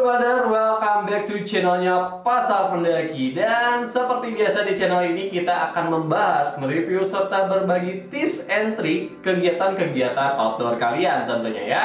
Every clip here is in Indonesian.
brother, welcome back to channelnya Pasar Pendaki. Dan seperti biasa di channel ini kita akan membahas, mereview, serta berbagi tips and trik kegiatan-kegiatan outdoor kalian tentunya ya.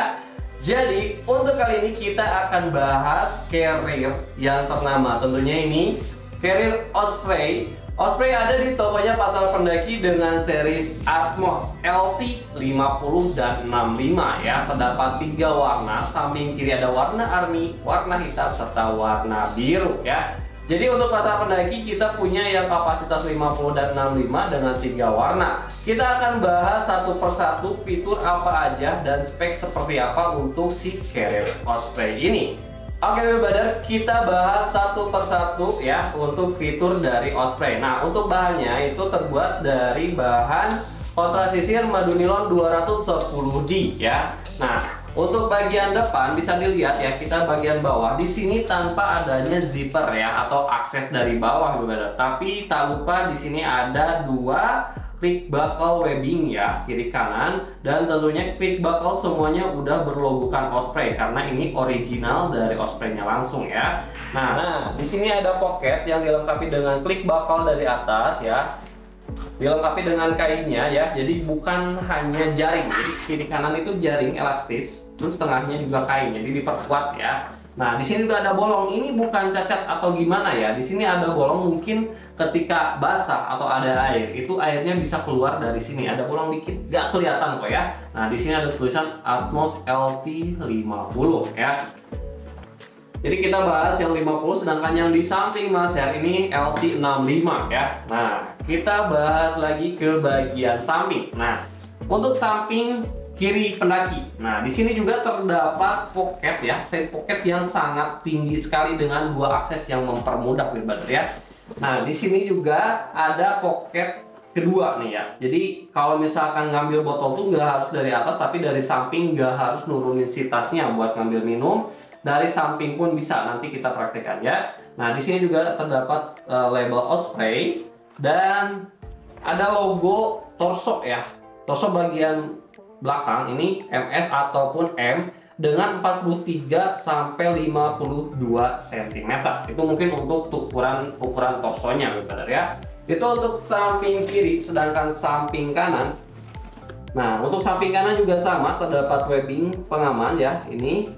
Jadi untuk kali ini kita akan bahas carrier yang ternama. Tentunya ini carrier Osprey. Osprey ada di tokonya Pasar Pendaki dengan series Atmos LT 50 dan 65 ya. Terdapat 3 warna, samping kiri ada warna army, warna hitam, serta warna biru ya. Jadi untuk Pasar Pendaki kita punya yang kapasitas 50 dan 65 dengan 3 warna. Kita akan bahas satu persatu fitur apa aja dan spek seperti apa untuk si carrier Osprey ini. Oke brother, kita bahas satu persatu ya untuk fitur dari Osprey. Nah, untuk bahannya itu terbuat dari bahan kontrasisir madu nilon 210D ya. Nah, untuk bagian depan bisa dilihat ya, kita bagian bawah di sini tanpa adanya zipper ya atau akses dari bawah brother. Tapi tak lupa di sini ada 2 quick buckle webbing ya, kiri kanan, dan tentunya quick buckle semuanya udah berlogokan Osprey karena ini original dari Osprey-nya langsung ya. Nah, di sini ada pocket yang dilengkapi dengan quick buckle dari atas ya. Dilengkapi dengan kainnya ya. Jadi bukan hanya jaring. Jadi kiri kanan itu jaring elastis, terus tengahnya juga kain. Jadi diperkuat ya. Nah, di sini juga ada bolong. Ini bukan cacat atau gimana ya. Di sini ada bolong, mungkin ketika basah atau ada air, itu airnya bisa keluar dari sini. Ada bolong dikit, nggak kelihatan kok ya. Nah, di sini ada tulisan Atmos LT 50 ya. Jadi kita bahas yang 50, sedangkan yang di samping Mas ya ini LT 65 ya. Nah, kita bahas lagi ke bagian samping. Nah, untuk samping kiri pendaki. Nah, di sini juga terdapat pocket ya, side pocket yang sangat tinggi sekali dengan 2 akses yang mempermudah brother ya. Nah, di sini juga ada pocket kedua nih ya. Jadi kalau misalkan ngambil botol tuh nggak harus dari atas, tapi dari samping, nggak harus nurunin si tasnya buat ngambil minum. Dari samping pun bisa, nanti kita praktekkan ya. Nah, di sini juga terdapat label Osprey dan ada logo torso ya. Torso bagian belakang ini MS ataupun M dengan 43 sampai 52 cm. Itu mungkin untuk ukuran torsonya brother ya. Itu untuk samping kiri, sedangkan samping kanan. Nah, untuk samping kanan juga sama, terdapat webbing pengaman ya. Ini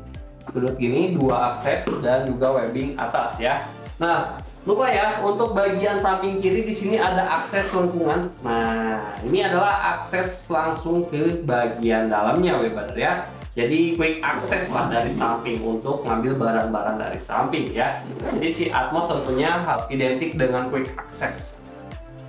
duduk gini, 2 akses dan juga webbing atas ya. Nah, lupa ya, untuk bagian samping kiri di sini ada akses lengkungan. Nah, ini adalah akses langsung ke bagian dalamnya brother ya. Jadi quick access lah dari samping untuk ngambil barang-barang dari samping ya. Jadi si Atmos tentunya identik dengan quick access.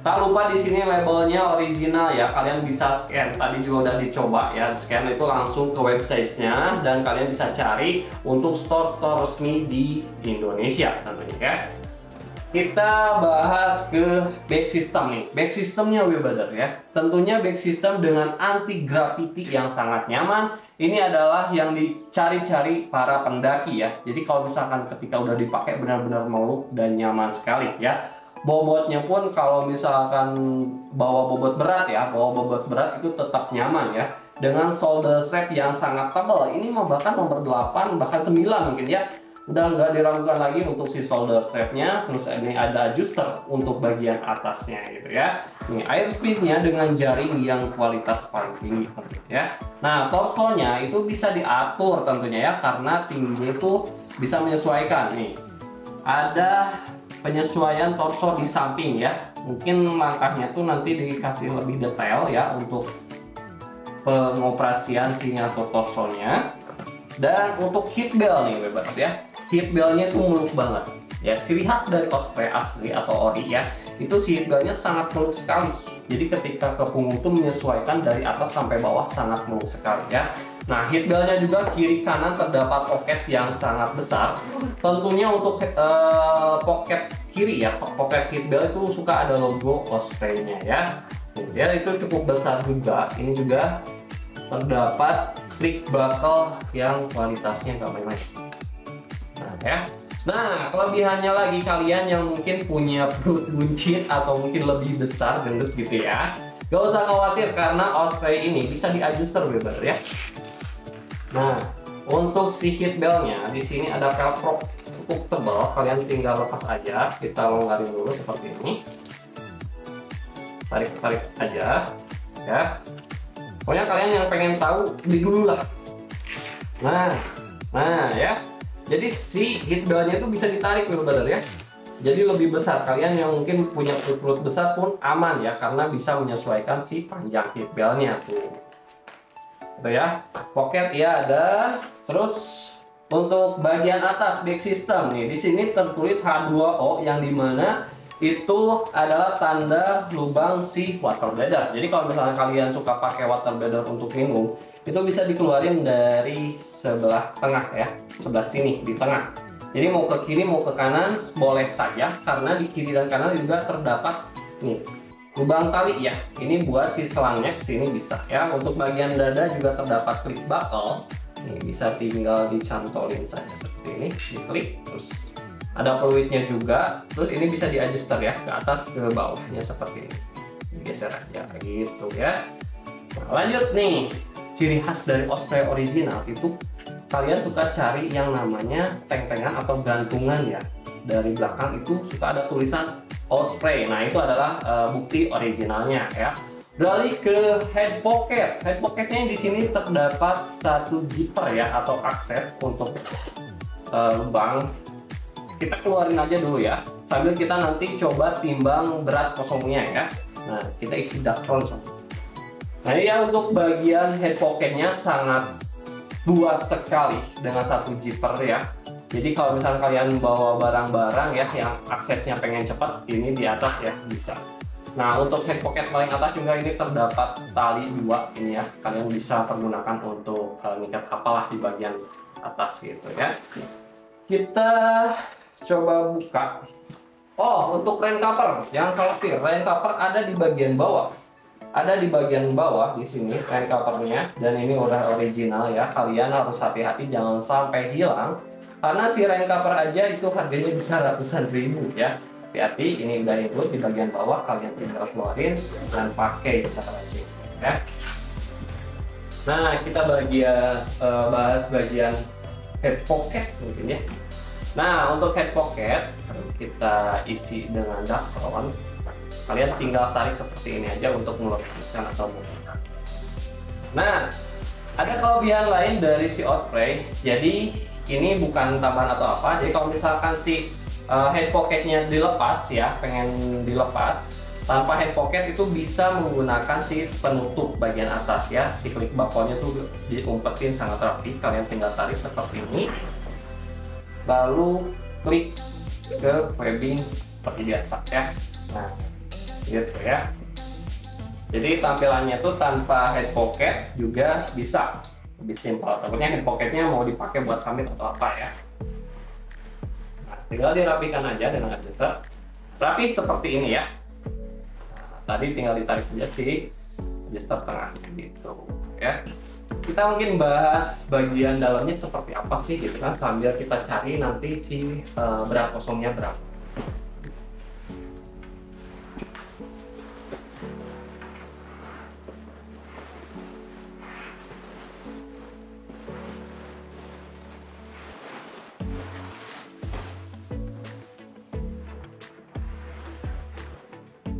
Tak lupa di sini labelnya original ya, kalian bisa scan. Tadi juga udah dicoba ya, scan itu langsung ke websitenya dan kalian bisa cari untuk store-store resmi di Indonesia tentunya ya. Kita bahas ke back system nih. Back systemnya brother ya. Tentunya back system dengan anti gravity yang sangat nyaman. Ini adalah yang dicari-cari para pendaki ya. Jadi kalau misalkan ketika udah dipakai benar-benar meluk dan nyaman sekali ya. Bobotnya pun kalau misalkan bawa bobot berat ya, itu tetap nyaman ya. Dengan shoulder strap yang sangat tebal. Ini bahkan nomor 8 bahkan 9 mungkin ya. Udah nggak diragukan lagi untuk si shoulder strapnya. Terus ini ada adjuster untuk bagian atasnya gitu ya. Ini air speednya dengan jaring yang kualitas paling tinggi ya. Nah, torsonya itu bisa diatur tentunya ya, karena tingginya itu bisa menyesuaikan nih. Ada penyesuaian torso di samping ya. Mungkin langkahnya tuh nanti dikasih lebih detail ya untuk pengoperasian si ngatur torsonya. Dan untuk heat belt nih bebas ya. Heat beltnya tuh muluk banget ya. Ciri khas dari Osprey asli atau ori ya, itu si heat beltnya sangat muluk sekali. Jadi ketika ke punggung tuh menyesuaikan dari atas sampai bawah sangat muluk sekali ya. Nah, heat beltnya juga kiri kanan terdapat pocket yang sangat besar. Tentunya untuk pocket kiri ya, pocket heat belt itu suka ada logo Osprey-nya ya. Ya, itu cukup besar juga. Ini juga terdapat quick buckle yang kualitasnya nggak main-main. Nah, ya. Nah, kelebihannya lagi kalian yang mungkin punya perut buncit atau mungkin lebih besar gendut gitu ya. Gak usah khawatir karena Osprey ini bisa diadjuster brother ya. Nah, Untuk si heat beltnya di sini ada velcro cukup tebal, kalian tinggal lepas aja. Kita longgarin dulu seperti ini. Tarik aja, ya. Pokoknya kalian yang pengen tahu beli dulu lah. Nah ya. Jadi si heat beltnya itu bisa ditarik benar ya. Jadi lebih besar, kalian yang mungkin punya perut besar pun aman ya, karena bisa menyesuaikan si panjang heat beltnya tuh. Gitu ya. Pocket ya ada. Terus untuk bagian atas back system nih, di sini tertulis H2O yang dimana itu adalah tanda lubang si water bladder. Jadi kalau misalnya kalian suka pakai water bladder untuk minum, itu bisa dikeluarin dari sebelah tengah ya, sebelah sini di tengah. Jadi mau ke kiri mau ke kanan boleh saja, karena di kiri dan kanan juga terdapat nih lubang tali ya. Ini buat si selangnya ke sini bisa ya. Untuk bagian dada juga terdapat klik buckle. Nih bisa tinggal dicantolin saja seperti ini, diklik terus ada peluitnya juga. Terus ini bisa di-adjuster ya, ke atas ke bawahnya seperti ini. Digeser aja gitu ya. Nah, lanjut nih, ciri khas dari Osprey original itu kalian suka cari yang namanya teng-tengan atau gantungan ya. Dari belakang itu suka ada tulisan Osprey. Nah, itu adalah bukti originalnya ya. Beralih ke head pocket. Head pocketnya di sini terdapat satu zipper ya, atau akses untuk lubang. Kita keluarin aja dulu ya, sambil kita nanti coba timbang berat kosongnya ya. Nah, kita isi dakron. Nah, ini ya untuk bagian head pocketnya sangat luas sekali dengan satu zipper ya. Jadi kalau misalnya kalian bawa barang-barang ya yang aksesnya pengen cepat, ini di atas ya bisa. Nah, untuk head pocket paling atas juga ini terdapat tali 2 ini ya. Kalian bisa pergunakan untuk ngikat apalah di bagian atas gitu ya. Kita coba buka. Oh, untuk rain cover, jangan khawatir, rain cover ada di bagian bawah. Ada di bagian bawah di sini rain covernya, dan ini udah original ya. Kalian harus hati-hati jangan sampai hilang, karena si rain cover aja itu harganya bisa ratusan ribu ya. Hati-hati, ini udah include di bagian bawah, kalian tinggal keluarin dan pakai secara sih ya. Nah, kita bahas bagian head pocket mungkin ya. Nah, untuk head pocket kita isi dengan dakron. Kalian tinggal tarik seperti ini aja untuk melepaskan atau membuka. Nah, ada kelebihan lain dari si Osprey. Jadi ini bukan tambahan atau apa. Jadi kalau misalkan si head pocketnya dilepas ya, pengen dilepas tanpa head pocket, itu bisa menggunakan si penutup bagian atas ya. Si klik buckle-nya tuh diumpetin sangat rapi. Kalian tinggal tarik seperti ini, lalu klik ke webbing seperti biasa ya. Nah, gitu ya. Jadi tampilannya tuh tanpa head pocket juga bisa, lebih simpel. Takutnya head pocketnya mau dipakai buat summit atau apa ya. Nah, tinggal dirapikan aja dengan adjuster. Rapi seperti ini ya. Nah, tadi tinggal ditarik aja sih adjuster tengahnya gitu ya. Kita mungkin bahas bagian dalamnya seperti apa sih gitu kan, sambil kita cari nanti si berat kosongnya berapa.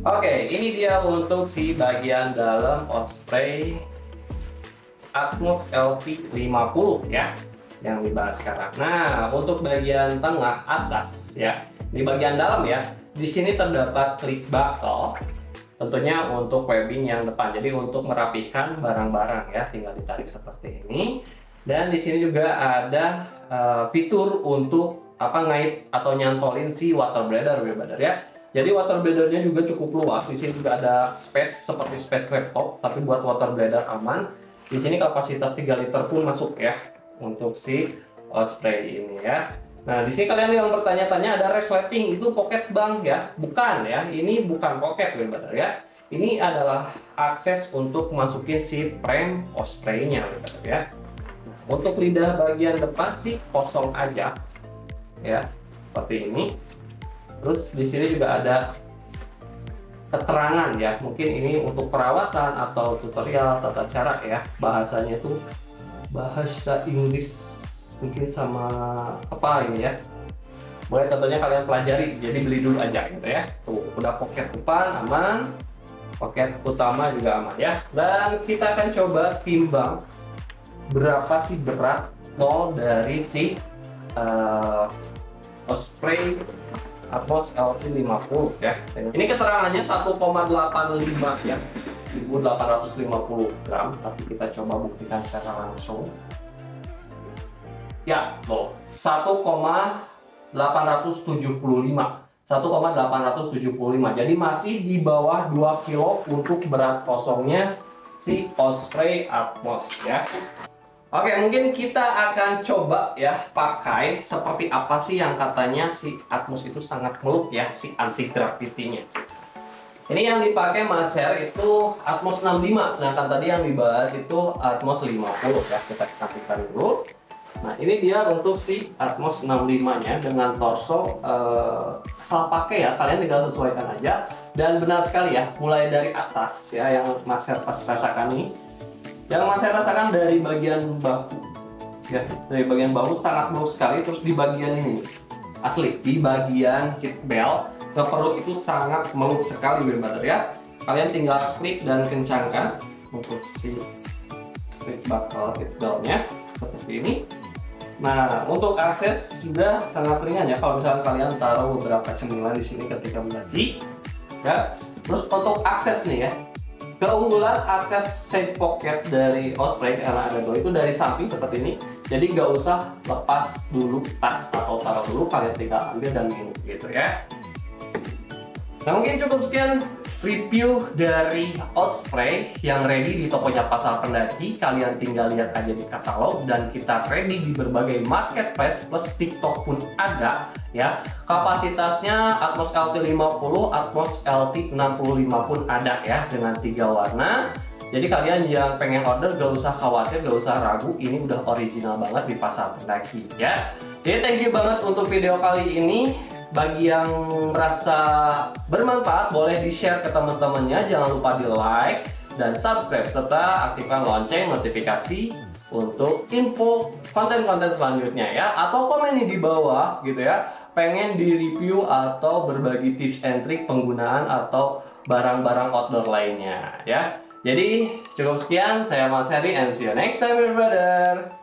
Oke, ini dia untuk si bagian dalam Osprey Atmos LT50 ya, yang dibahas sekarang. Nah, untuk bagian tengah atas ya, di bagian dalam ya, di sini terdapat klik buckle, tentunya untuk webbing yang depan. Jadi untuk merapikan barang-barang ya, tinggal ditarik seperti ini. Dan di sini juga ada fitur untuk ngait atau nyantolin si water bladder ya. Jadi water bladdernya juga cukup luas. Di sini juga ada space seperti space laptop, tapi buat water bladder aman. Di sini kapasitas 3 liter pun masuk ya untuk si Osprey ini ya. Nah, di sini kalian yang bertanya-tanya ada resleting, itu pocket bank ya? Bukan ya, ini bukan pocket bladder ya. Ini adalah akses untuk masukin si frame Osprey-nya ya. Nah, untuk lidah bagian depan sih kosong aja ya, seperti ini. Terus di sini juga ada keterangan ya, mungkin ini untuk perawatan atau tutorial tata cara ya. Bahasanya tuh bahasa Inggris mungkin sama apa ini ya. Boleh tentunya kalian pelajari, jadi beli dulu aja gitu ya. Tuh, udah pocket depan aman, pocket utama juga aman ya. Dan kita akan coba timbang berapa sih berat nol dari si Osprey Atmos LT50 ya. Ini keterangannya 1,85 ya, 1850 gram, tapi kita coba buktikan secara langsung. Ya, loh, 1,875. Jadi masih di bawah 2 kilo untuk berat kosongnya si Osprey Atmos ya. Oke, mungkin kita akan coba ya pakai seperti apa sih yang katanya si Atmos itu sangat meluk ya, si anti gravity-nya. Ini yang dipakai Mas Her itu Atmos 65, sedangkan tadi yang dibahas itu Atmos 50 ya. Kita sampaikan dulu. Nah, ini dia untuk si Atmos 65-nya dengan torso asal pakai ya, kalian tinggal sesuaikan aja. Dan benar sekali ya, mulai dari atas ya yang Mas Her pas rasakan ini. Yang Mas Her rasakan dari bagian bahu ya, dari bagian bahu sangat meluk sekali, terus di bagian ini nih. Asli, di bagian hip belt ke perut itu sangat meluk sekali bener ya. Kalian tinggal klik dan kencangkan untuk si strip buckle hip beltnya seperti ini. Nah, untuk akses sudah sangat ringan ya. Kalau misalnya kalian taruh beberapa cemilan di sini ketika mendaki, ya. Terus untuk akses nih ya, keunggulan akses side pocket dari Osprey karena ada dua itu dari samping seperti ini. Jadi nggak usah lepas dulu tas atau taruh dulu, kalian tinggal ambil dan minum gitu ya. Nah, mungkin cukup sekian review dari Osprey yang ready di tokonya Pasar Pendaki. Kalian tinggal lihat aja di katalog, dan kita ready di berbagai marketplace plus TikTok pun ada ya. Kapasitasnya Atmos LT50, Atmos LT65 pun ada ya dengan 3 warna. Jadi kalian yang pengen order gak usah khawatir, gak usah ragu, ini udah original banget di Pasar Pendaki ya. Jadi thank you banget untuk video kali ini. Bagi yang merasa bermanfaat, boleh di-share ke teman-temannya. Jangan lupa di-like dan subscribe, serta aktifkan lonceng notifikasi untuk info konten-konten selanjutnya ya. Atau komen nih di bawah gitu ya, pengen di-review atau berbagi tips and trik penggunaan atau barang-barang outdoor lainnya ya. Jadi cukup sekian, saya Mas Heri and see you next time, brother.